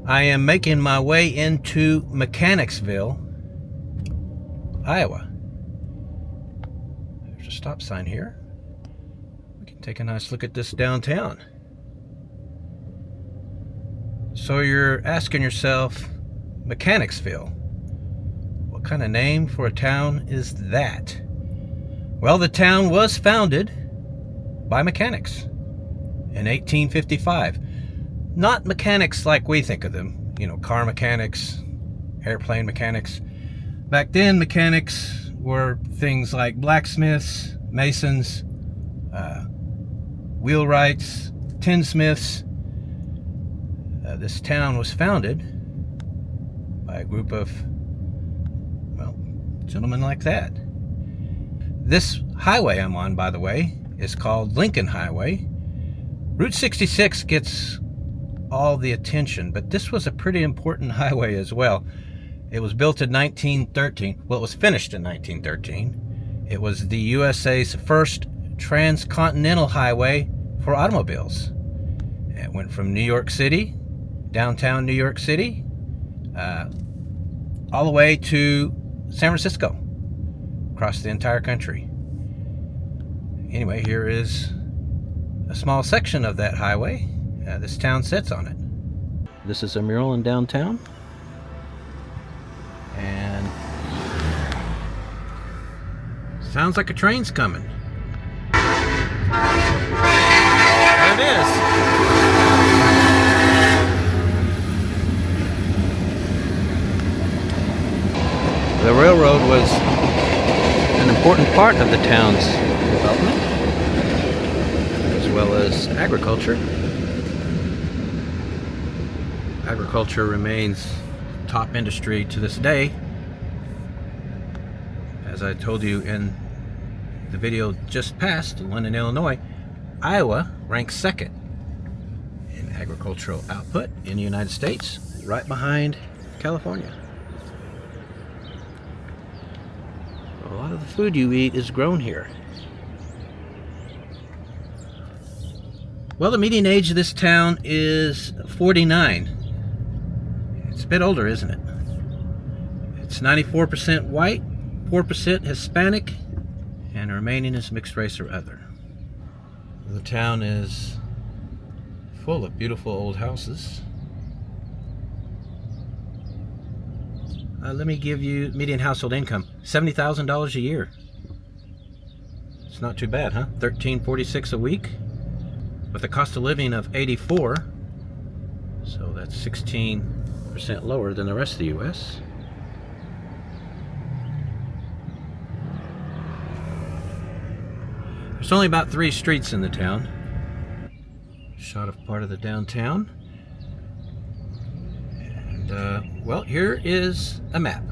I am making my way into Mechanicsville, Iowa. There's a stop sign here. We can take a nice look at this downtown. So you're asking yourself, Mechanicsville, what kind of name for a town is that? Well, the town was founded by mechanics in 1855. Not mechanics like we think of them, you know, car mechanics, airplane mechanics. Back then, mechanics were things like blacksmiths, masons, wheelwrights, tinsmiths. This town was founded by a group of, well, gentlemen like that. This highway I'm on, by the way, is called Lincoln Highway. Route 66 gets all the attention, but this was a pretty important highway as well. It was built in 1913. Well, it was finished in 1913. It was the USA's first transcontinental highway for automobiles. It went from New York City, downtown New York City, all the way to San Francisco, across the entire country. Anyway, here is a small section of that highway. This town sits on it. This is a mural in downtown. And sounds like a train's coming. There it is. The railroad was an important part of the town's development, as well as agriculture. Agriculture remains top industry to this day. As I told you in the video just past, London, Illinois, Iowa ranks second in agricultural output in the United States, right behind California. A lot of the food you eat is grown here. Well, the median age of this town is 49. It's a bit older, isn't it? It's 94% white, 4% Hispanic, and the remaining is mixed race or other. The town is full of beautiful old houses. Let me give you median household income, $70,000 a year. It's not too bad, huh? $13.46 a week, with a cost of living of $84. So that's 16% lower than the rest of the U.S. There's only about 3 streets in the town. Shot of part of the downtown. And, well, here is a map.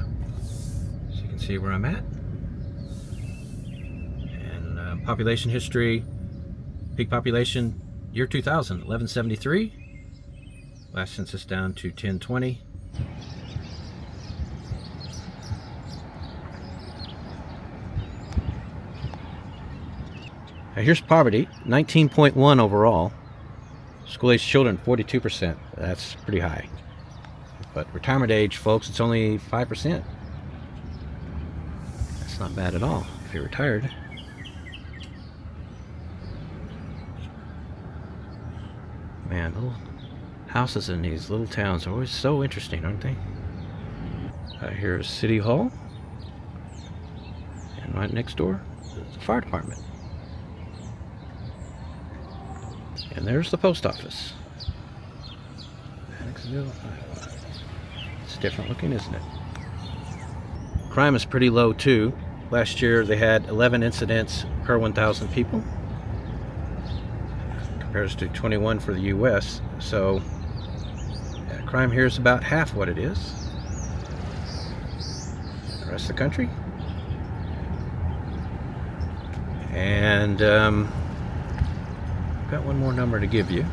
So you can see where I'm at. And population history, peak population, year 2000, 1173. Last census down to 1020. Now here's poverty, 19.1 overall. School-aged children, 42%. That's pretty high. But retirement age, folks, it's only 5%. That's not bad at all if you're retired. Man, little houses in these little towns are always so interesting, aren't they? Here's City Hall. And right next door is the fire department. And there's the post office. Mechanicsville, Iowa. It's different looking, isn't it? Crime is pretty low too. Last year they had 11 incidents per 1,000 people. Compares to 21 for the U.S. So crime here is about half what it is in the rest of the country. And I've got one more number to give you.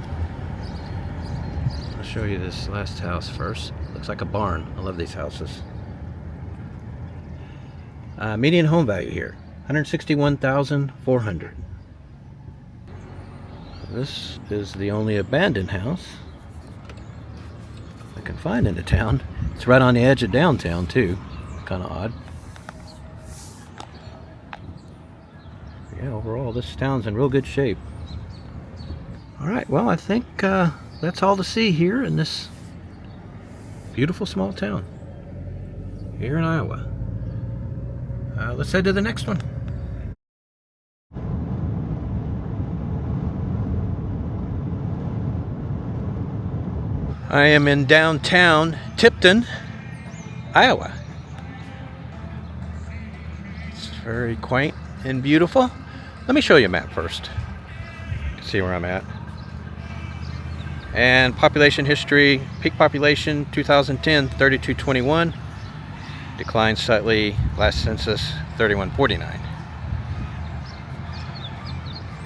I'll show you this last house first. Looks like a barn. I love these houses. Median home value here, $161,400. This is the only abandoned house I can find in the town. It's right on the edge of downtown too. Kind of odd. Yeah, overall this town's in real good shape. Alright, well I think that's all to see here in this beautiful small town here in Iowa. Let's head to the next one. I am in downtown Tipton, Iowa. It's very quaint and beautiful. Let me show you a map first. You can see where I'm at. And population history, peak population 2010 3221, declined slightly last census 3149.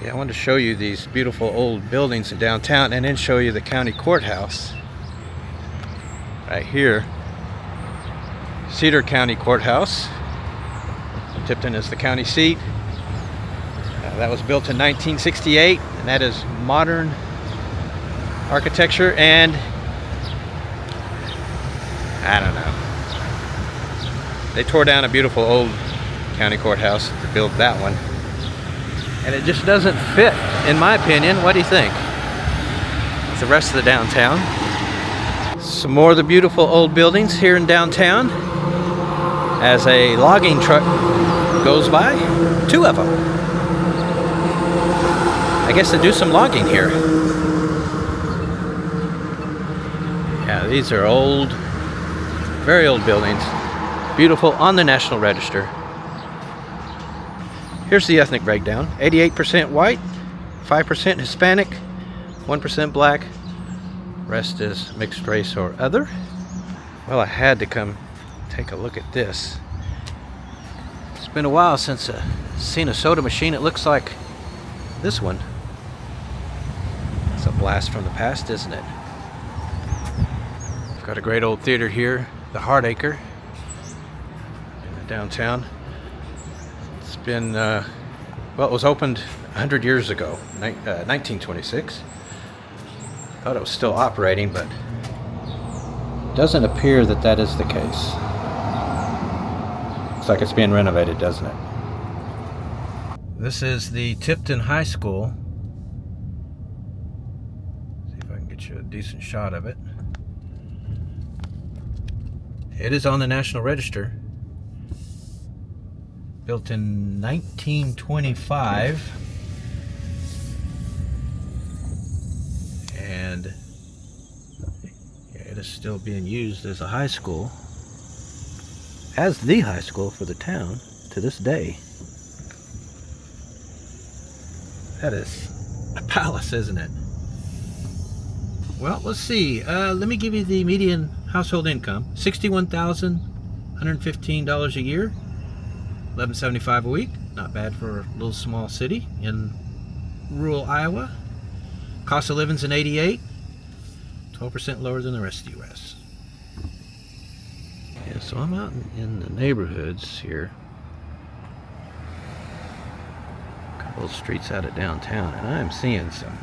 Yeah, I wanted to show you these beautiful old buildings in downtown and then show you the county courthouse right here. Cedar County Courthouse. Tipton is the county seat. That was built in 1968, and that is modern architecture, and I don't know. They tore down a beautiful old county courthouse to build that one, and it just doesn't fit, in my opinion. What do you think? With the rest of the downtown. Some more of the beautiful old buildings here in downtown. As a logging truck goes by, 2 of them. I guess they do some logging here. Yeah, these are old, very old buildings. Beautiful, on the National Register. Here's the ethnic breakdown. 88% white, 5% Hispanic, 1% black. Rest is mixed race or other. Well, I had to come take a look at this. It's been a while since I've seen a soda machine. It looks like this one. It's a blast from the past, isn't it? We've got a great old theater here, the Hardacre, in the downtown. It's been, well, it was opened 100 years ago, 1926. Thought it was still operating, but it doesn't appear that that is the case. Looks like it's being renovated, doesn't it? This is the Tipton High School. See if I can get you a decent shot of it. It is on the National Register. Built in 1925. And yeah, it is still being used as a high school. As the high school for the town to this day. That is a palace, isn't it? Well, let's see. Let me give you the median household income. $61,115 a year. $11.75 a week. Not bad for a little small city in rural Iowa. Cost of living's in 88. 12% lower than the rest of the U.S. Yeah, so I'm out in the neighborhoods here. A couple of streets out of downtown, and I'm seeing some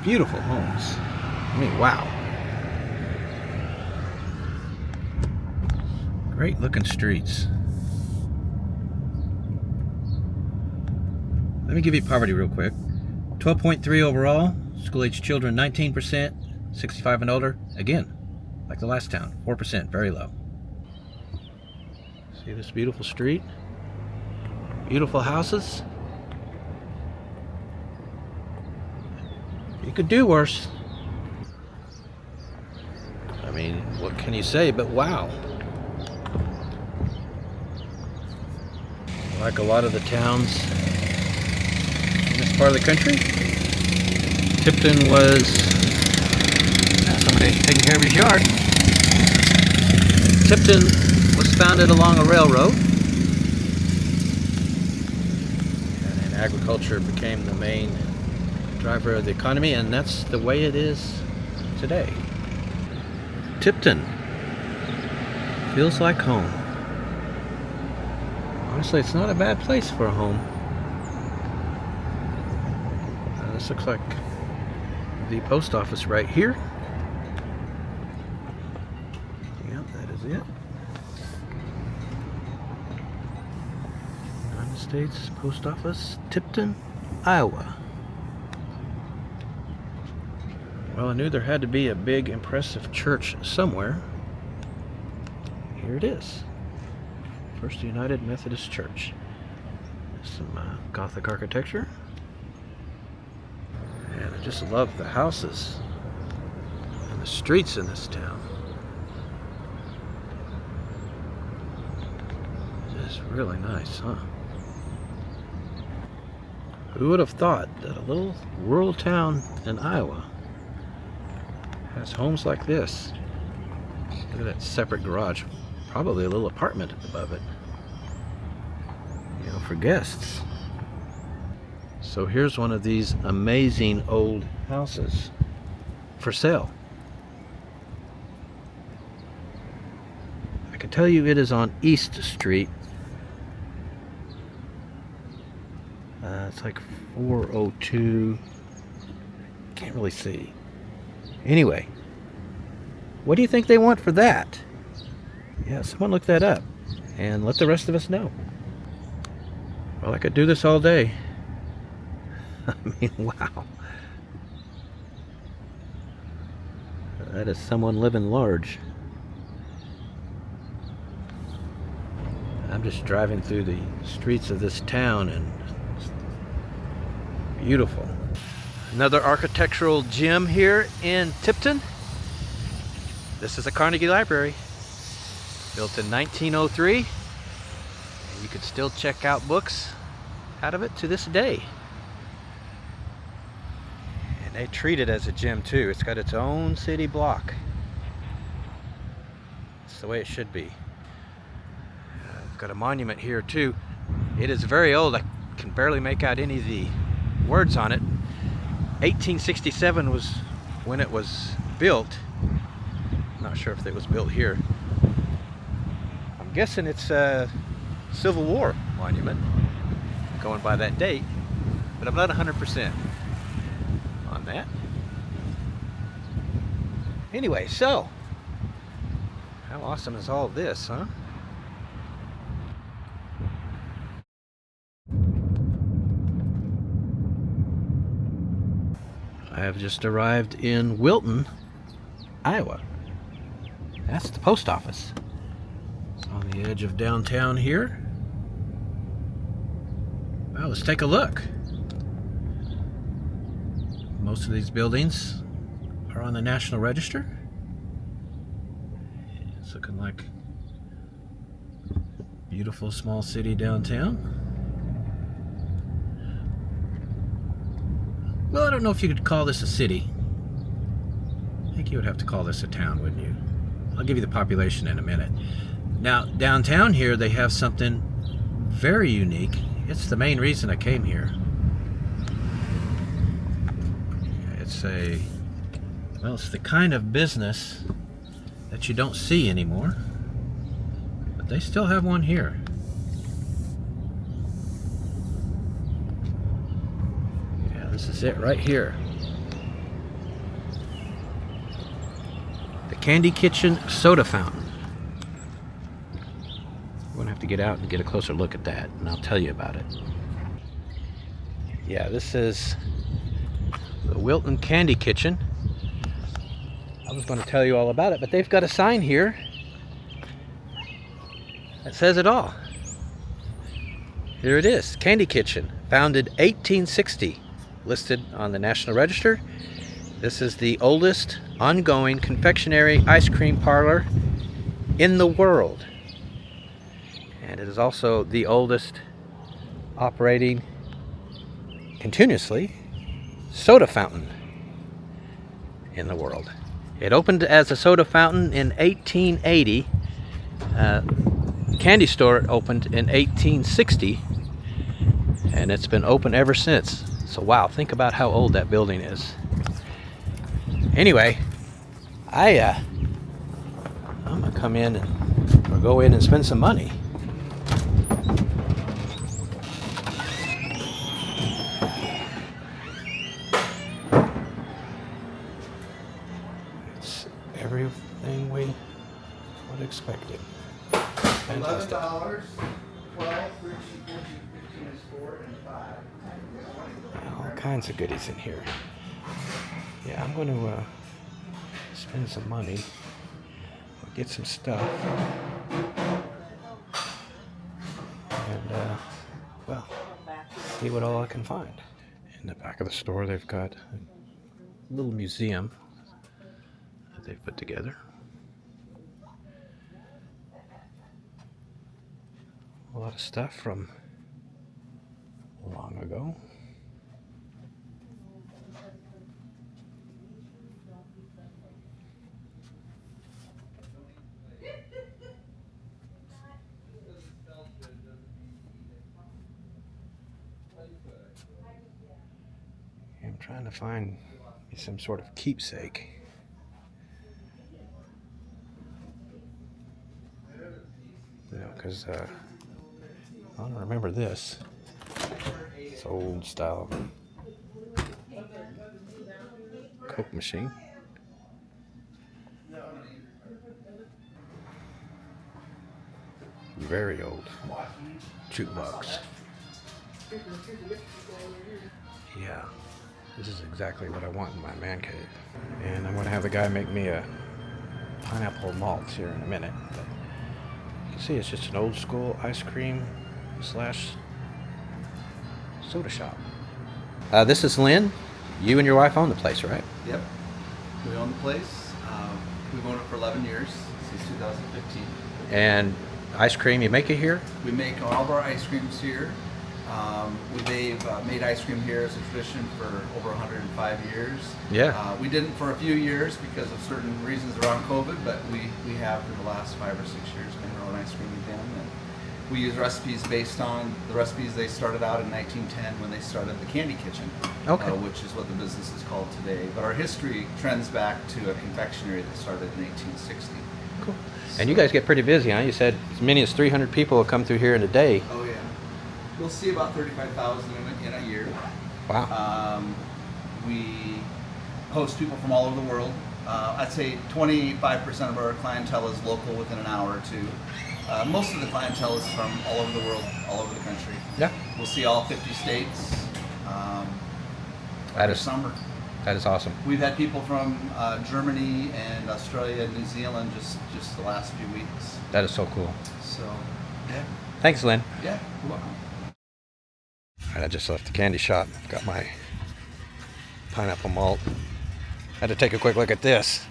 beautiful homes. I mean, wow. Great looking streets. Let me give you poverty real quick. 12.3 overall. School-age children 19%. 65 and older. Again, like the last town, 4%, very low. See this beautiful street? Beautiful houses. You could do worse. I mean, what can you say but wow. Like a lot of the towns in this part of the country, Tipton was somebody taking care of his yard. Tipton was founded along a railroad, and agriculture became the main driver of the economy, and that's the way it is today. Tipton feels like home. Honestly, it's not a bad place for a home. This looks like the post office right here. States Post Office, Tipton, Iowa. Well, I knew there had to be a big, impressive church somewhere. Here it is. First United Methodist Church. Some Gothic architecture. And I just love the houses and the streets in this town. It's really nice, huh? Who would have thought that a little rural town in Iowa has homes like this? Look at that separate garage. Probably a little apartment above it, you know, for guests. So here's one of these amazing old houses for sale. I can tell you it is on East Street. It's like 402. Can't really see. Anyway, what do you think they want for that? Yeah, someone look that up and let the rest of us know. Well, I could do this all day. I mean, wow. That is someone living large. I'm just driving through the streets of this town and it's beautiful. Another architectural gem here in Tipton. This is a Carnegie Library. Built in 1903. And you can still check out books out of it to this day. And they treat it as a gym too. It's got its own city block. It's the way it should be. I've got a monument here too. It is very old. I can barely make out any of the words on it. 1867 was when it was built. I'm not sure if it was built here. I'm guessing it's a Civil War monument, going by that date, but I'm not 100% on that. Anyway, so how awesome is all this, huh? I have just arrived in Wilton, Iowa. That's the post office. It's on the edge of downtown here. Well, let's take a look. Most of these buildings are on the National Register. It's looking like a beautiful small city downtown. Well, I don't know if you could call this a city. I think you would have to call this a town, wouldn't you? I'll give you the population in a minute. Now, downtown here, they have something very unique. It's the main reason I came here. It's the kind of business that you don't see anymore. But they still have one here. This is it right here. The Candy Kitchen Soda Fountain. We're going to have to get out and get a closer look at that, and I'll tell you about it. Yeah, this is the Wilton Candy Kitchen. I was going to tell you all about it, but they've got a sign here that says it all. Here it is, Candy Kitchen, founded 1860. Listed on the National Register. This is the oldest ongoing confectionery ice cream parlor in the world. And it is also the oldest operating continuously soda fountain in the world. It opened as a soda fountain in 1880. Candy store opened in 1860. And it's been open ever since. So wow, think about how old that building is. Anyway, I'm gonna come in or go in and spend some money. It's everything we would expect it. $11, 12, 13, 14, 15. All kinds of goodies in here. Yeah, I'm going to spend some money, get some stuff, and well, see what all I can find. In the back of the store, they've got a little museum that they've put together. A lot of stuff from long ago. I'm trying to find some sort of keepsake. You know, because I don't remember this. It's old style Coke machine. Very old jukebox. Yeah, this is exactly what I want in my man cave. And I'm going to have the guy make me a pineapple malt here in a minute. But you can see it's just an old school ice cream / soda shop. This is Lynn. You and your wife own the place, right? Yep. We own the place. We've owned it for 11 years, since 2015. And ice cream, you make it here? We make all of our ice creams here. They've made ice cream here as a tradition for over 105 years. Yeah. We didn't for a few years because of certain reasons around COVID, but we have for the last 5 or 6 years made our own ice cream again. And we use recipes based on the recipes they started out in 1910 when they started the Candy Kitchen, okay. Which is what the business is called today. But our history trends back to a confectionery that started in 1860. Cool. And you guys get pretty busy, huh? You said as many as 300 people will come through here in a day. Oh yeah. We'll see about 35,000 in a year. Wow. We host people from all over the world. I'd say 25% of our clientele is local within an hour or two. Most of the clientele is from all over the world, all over the country. Yeah. We'll see all 50 states That is summer. That is awesome. We've had people from Germany and Australia and New Zealand just the last few weeks. That is so cool. So, yeah. Thanks, Lynn. Yeah, you're welcome. All right, I just left the candy shop. Got my pineapple malt. Had to take a quick look at this.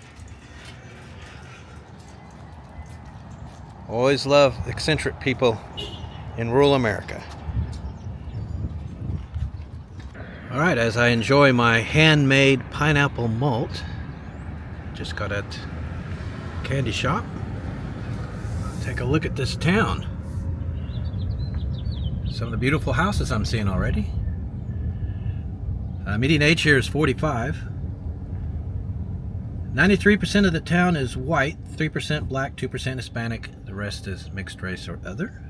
Always love eccentric people in rural America. All right, as I enjoy my handmade pineapple malt, just got at candy shop. Take a look at this town. Some of the beautiful houses I'm seeing already. Median age here is 45. 93% of the town is white, 3% black, 2% Hispanic. The rest is mixed race or other.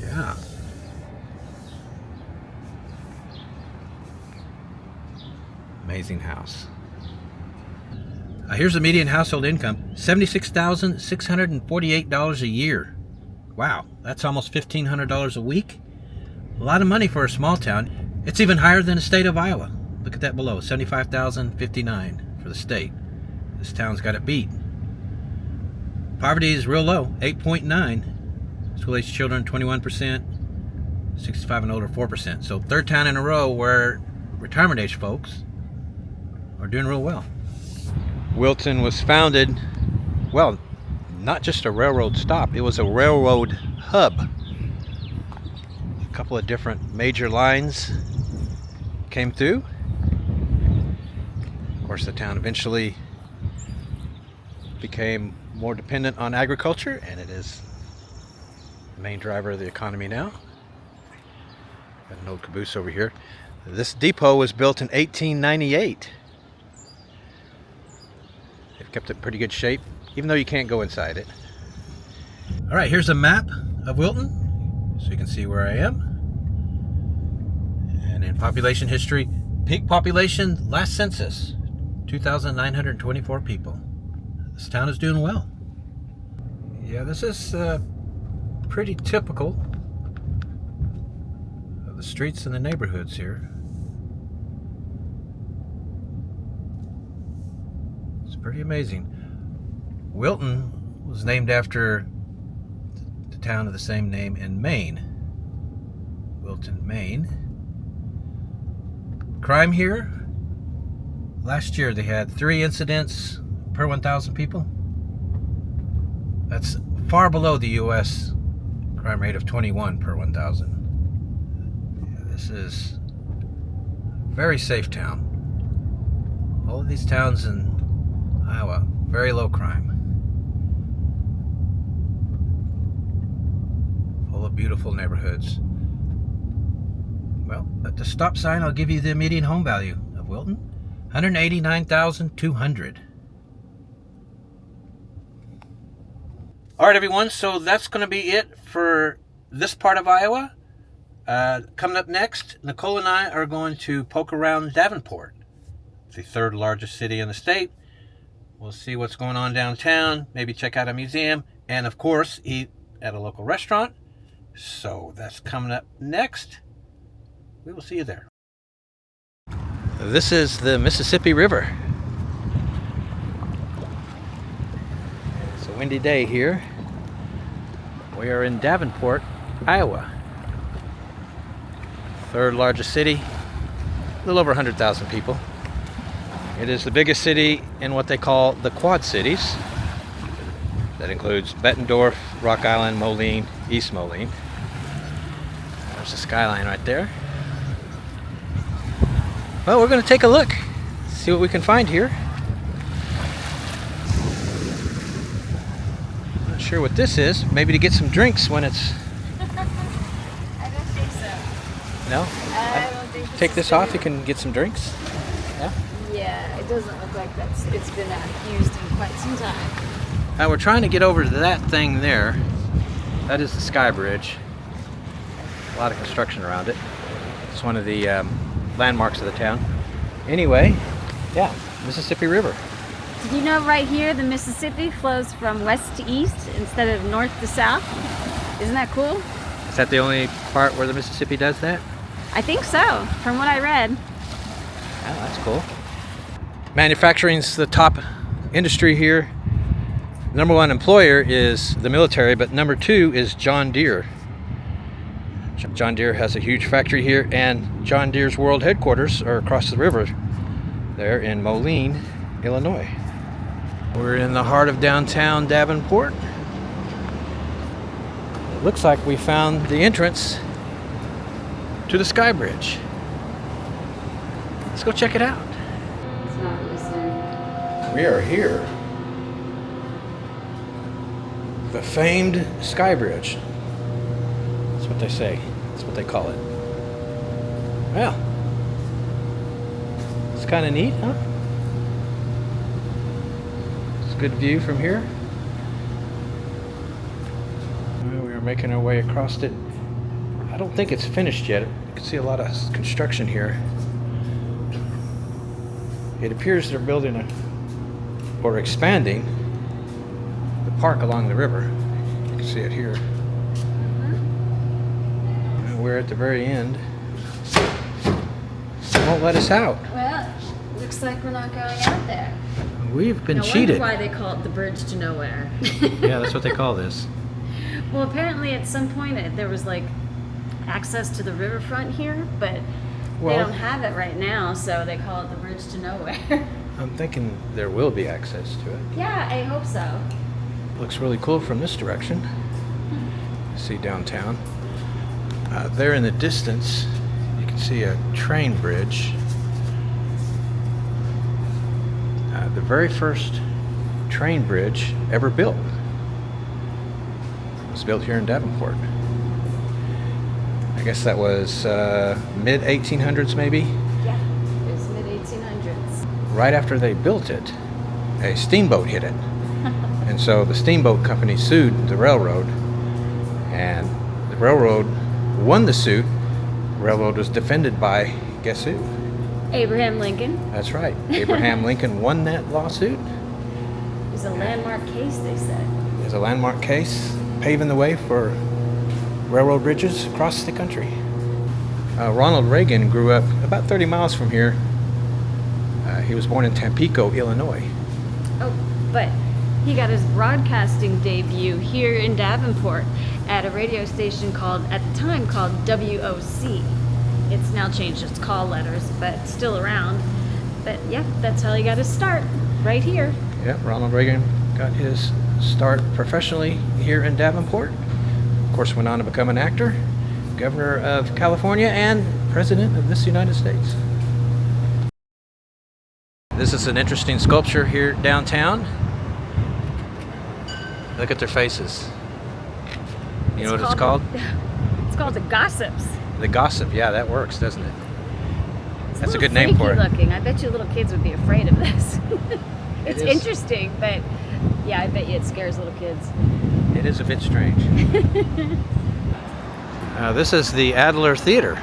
Yeah. Amazing house. Here's the median household income, $76,648 a year. Wow, that's almost $1,500 a week. A lot of money for a small town. It's even higher than the state of Iowa. Look at that below, $75,059 for the state. This town's got it beat. Poverty is real low, 8.9. School-aged children, 21%. 65 and older, 4%. So third town in a row where retirement age folks are doing real well. Wilton was founded, well, not just a railroad stop, it was a railroad hub. A couple of different major lines came through. Of course, the town eventually became more dependent on agriculture, and it is the main driver of the economy now. Got an old caboose over here. This depot was built in 1898. They've kept it in pretty good shape, even though you can't go inside it. All right, here's a map of Wilton, so you can see where I am. And in population history, peak population, last census, 2,924 people. This town is doing well. Yeah, this is pretty typical of the streets and the neighborhoods here. It's pretty amazing. Wilton was named after the town of the same name in Maine. Wilton, Maine. Crime here, last year they had 3 incidents per 1,000 people. That's far below the U.S. crime rate of 21 per 1,000. Yeah, this is a very safe town. All of these towns in Iowa, very low crime. Full of beautiful neighborhoods. Well, at the stop sign, I'll give you the median home value of Wilton. $189,200. All right, everyone, so that's going to be it for this part of Iowa. Coming up next, Nicole and I are going to poke around Davenport. It's the 3rd largest city in the state. We'll see what's going on downtown, maybe check out a museum, and of course, eat at a local restaurant. So that's coming up next. We will see you there. This is the Mississippi River. It's a windy day here. We are in Davenport, Iowa. 3rd largest city, a little over 100,000 people. It is the biggest city in what they call the Quad Cities. That includes Bettendorf, Rock Island, Moline, East Moline. There's the skyline right there. Well, we're going to take a look, see what we can find here. Not sure what this is. Maybe to get some drinks when it's... I don't think so. No? I don't think Take this off, you can get some drinks. Yeah? Yeah, it doesn't look like it's been used in quite some time. Now we're trying to get over to that thing there. That is the Sky Bridge. A lot of construction around it. It's one of the landmarks of the town. Anyway, yeah, Mississippi River. Did you know right here the Mississippi flows from west to east instead of north to south? Isn't that cool? Is that the only part where the Mississippi does that? I think so, from what I read. Oh, that's cool. Manufacturing's the top industry here. Number 1 employer is the military, but number 2 is John Deere. John Deere has a huge factory here, and John Deere's world headquarters are across the river there in Moline, Illinois. We're in the heart of downtown Davenport. It looks like we found the entrance to the Sky Bridge. Let's go check it out. It's not listening. We are here. The famed Sky Bridge. That's what they say. That's what they call it. Well, it's kind of neat, huh? It's a good view from here. Well, we are making our way across it. I don't think it's finished yet. You can see a lot of construction here. It appears they're building or expanding the park along the river. You can see it here. We're at the very end. They won't let us out. Well, looks like we're not going out there. We've been No cheated. wonder why they call it the bridge to nowhere. Yeah, that's what they call this. Well, apparently at some point there was like access to the riverfront here, but Well- they don't have it right now, so they call it the bridge to nowhere. I'm thinking there will be access to it. Yeah, I hope so. Looks really cool from this direction. See downtown. There in the distance, you can see a train bridge. The very first train bridge ever built was built here in Davenport. I guess that was mid 1800s maybe. Yeah, it was mid-1800s. Right after they built it, a steamboat hit it. And so the steamboat company sued the railroad, and the railroad won the suit. The railroad was defended by, guess who? Abraham Lincoln. That's right. Abraham Lincoln won that lawsuit. It was a landmark case, they said. It was a landmark case, paving the way for railroad bridges across the country. Ronald Reagan grew up about 30 miles from here. He was born in Tampico, Illinois. Oh, but he got his broadcasting debut here in Davenport at a radio station at the time called WOC. It's now changed its call letters, but still around. But yeah, that's how he got his start, right here. Yeah, Ronald Reagan got his start professionally here in Davenport. Of course, went on to become an actor, governor of California, and president of this United States. This is an interesting sculpture here downtown. Look at their faces. You know what it's called? It's called the Gossips. The Gossip. Yeah, that works, doesn't it? It's That's a good name for it. Looking. I bet you little kids would be afraid of this. It's interesting, but yeah, I bet you it scares little kids. It is a bit strange. This is the Adler Theater.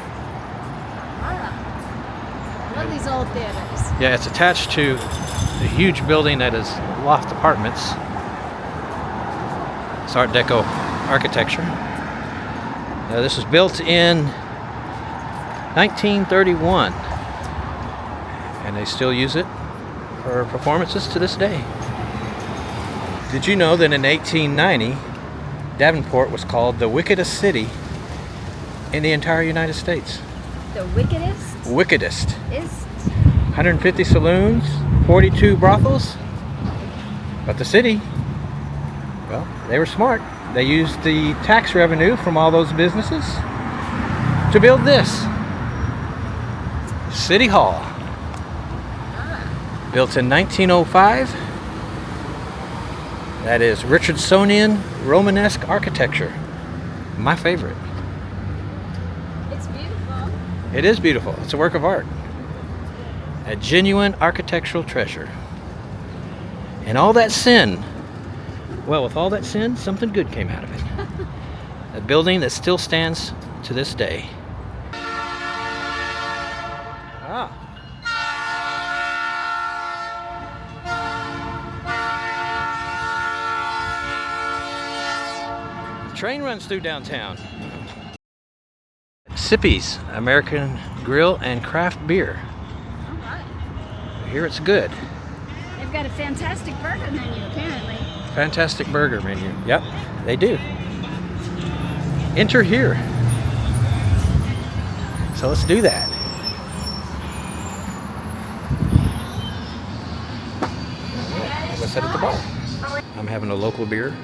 I love these old theaters. Yeah, it's attached to a huge building that is loft apartments. It's Art Deco architecture. This was built in 1931, and they still use it for performances to this day. Did you know that in 1890, Davenport was called the wickedest city in the entire United States? The wickedest? Wickedest. Is 150 saloons, 42 brothels. But the city, well, they were smart. They used the tax revenue from all those businesses to build this. City Hall. Built in 1905. That is Richardsonian Romanesque architecture. My favorite. It's beautiful. It is beautiful. It's a work of art. A genuine architectural treasure. And all that sin, well, with all that sin, something good came out of it. A building that still stands to this day. The train runs through downtown. Sippy's American Grill and Craft Beer. All right. Here it's good. They've got a fantastic burger menu, apparently. Fantastic burger menu. Yep, they do. Enter here. So let's do that. Let's head at the bar. I'm having a local beer,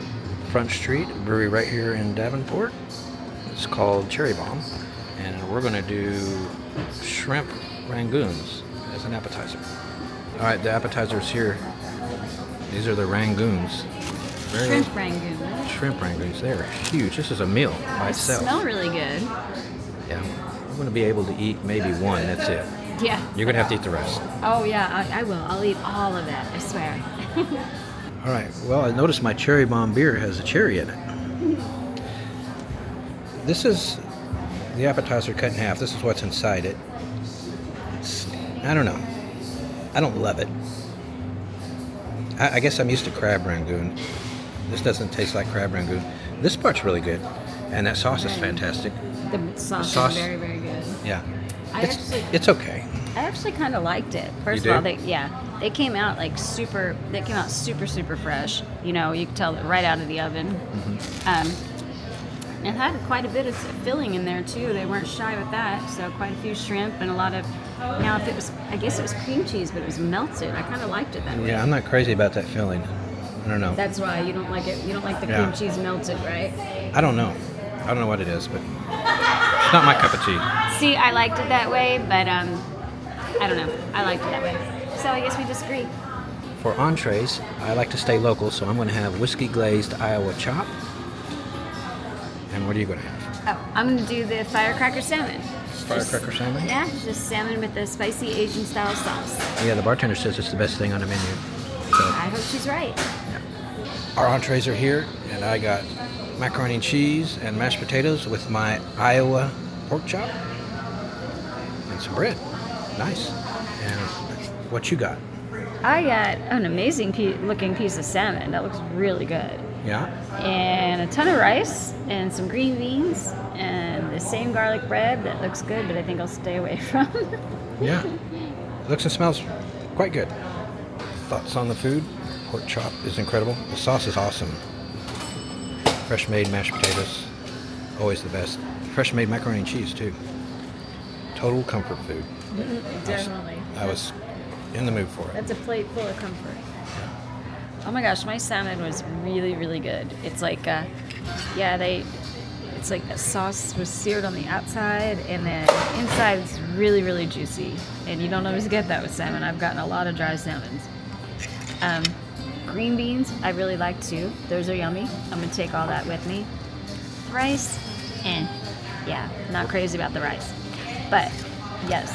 Front Street, a brewery right here in Davenport. It's called Cherry Bomb, and we're going to do shrimp rangoons as an appetizer. All right, the appetizers here. These are the rangoons. Shrimp rangoon. Shrimp rangoons. They're huge. This is a meal by itself. They smell really good. Yeah, I'm going to be able to eat maybe one. That's it. Yeah. You're going to have to eat the rest. Oh yeah, I will. I'll eat all of it. I swear. All right. Well, I noticed my Cherry Bomb beer has a cherry in it. This is the appetizer cut in half. This is what's inside it. I don't know. I don't love it. I guess I'm used to crab rangoon. This doesn't taste like crab rangoon. This part's really good, and that sauce is fantastic. The sauce is very, very good. Yeah, it's okay. I actually kind of liked it. First of all, they came out super fresh. You know, you could tell it right out of the oven. Mm-hmm. It had quite a bit of filling in there too. They weren't shy with that. So quite a few shrimp and a lot of. Now, if it was, I guess it was cream cheese, but it was melted. I kind of liked it that way. Yeah, I'm not crazy about that filling. I don't know. That's why you don't like it. You don't like the cream cheese melted, right? I don't know. I don't know what it is, but it's not my cup of tea. See, I liked it that way, but I don't know. I liked it that way. So I guess we disagree. For entrees, I like to stay local, so I'm going to have whiskey glazed Iowa chop. And what are you going to have? Oh, I'm going to do the firecracker salmon. Firecracker salmon? Yeah, just salmon with the spicy Asian style sauce. Yeah, the bartender says it's the best thing on the menu. So, I hope she's right. Yeah. Our entrees are here, and I got macaroni and cheese and mashed potatoes with my Iowa pork chop and some bread. Nice. And what you got? I got an amazing looking piece of salmon. That looks really good. Yeah. And a ton of rice and some green beans and the same garlic bread that looks good, but I think I'll stay away from. Yeah. Looks and smells quite good. Thoughts on the food? Pork chop is incredible. The sauce is awesome. Fresh made mashed potatoes, always the best. Fresh made macaroni and cheese too. Total comfort food. Definitely. I was in the mood for it. That's a plate full of comfort. Oh my gosh, my salmon was really, really good. It's like, it's like the sauce was seared on the outside, and then inside it's really, really juicy. And you don't always get that with salmon. I've gotten a lot of dry salmons. Green beans, I really like too. Those are yummy. I'm gonna take all that with me. Rice, yeah, not crazy about the rice. But yes,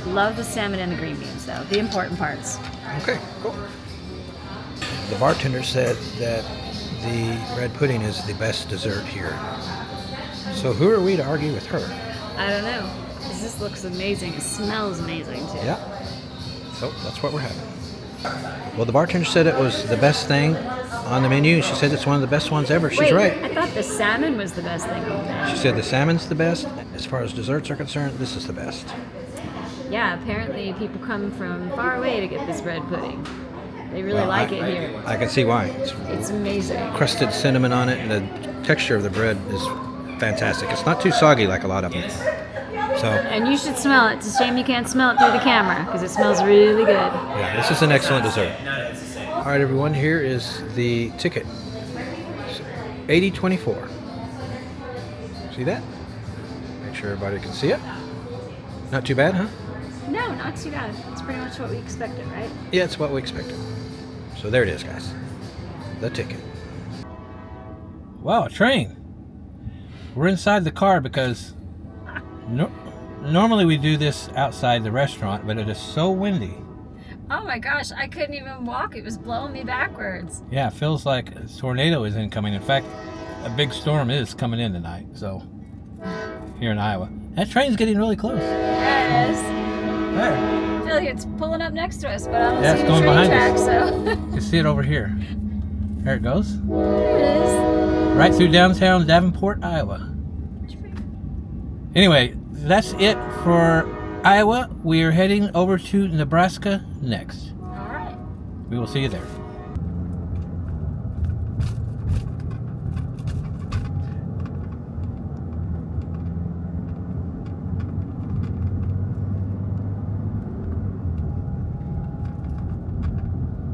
love the salmon and the green beans though, the important parts. Okay, cool. The bartender said that the bread pudding is the best dessert here. So who are we to argue with her? I don't know. This looks amazing. It smells amazing too. Yeah. So that's what we're having. Well, the bartender said it was the best thing on the menu. She said it's one of the best ones ever. She's Wait, right. I thought the salmon was the best thing on the menu. She said the salmon's the best. As far as desserts are concerned, this is the best. Yeah, apparently people come from far away to get this bread pudding. They really like it here. I can see why. It's amazing. Crusted cinnamon on it, and the texture of the bread is fantastic. It's not too soggy like a lot of them. So, and you should smell it. It's a shame you can't smell it through the camera because it smells really good. yeah, this is an excellent dessert. All right, everyone, here is the ticket. $80.24. See that? Make sure everybody can see it. Not too bad, huh? No, not too bad. It's pretty much what we expected, right? Yeah, it's what we expected. So there it is, guys. The ticket. Wow, a train. We're inside the car because normally we do this outside the restaurant, but it is so windy. Oh my gosh, I couldn't even walk. It was blowing me backwards. Yeah, it feels like a tornado is incoming. In fact, a big storm is coming in tonight. So here in Iowa. That train's getting really close. Yes. There. I feel like it's pulling up next to us, but I don't Yeah, see it's the going train behind track, us. so. You can see it over here. There it goes. There it is. Right through downtown Davenport, Iowa. Anyway, that's it for Iowa. We are heading over to Nebraska next. All right. We will see you there.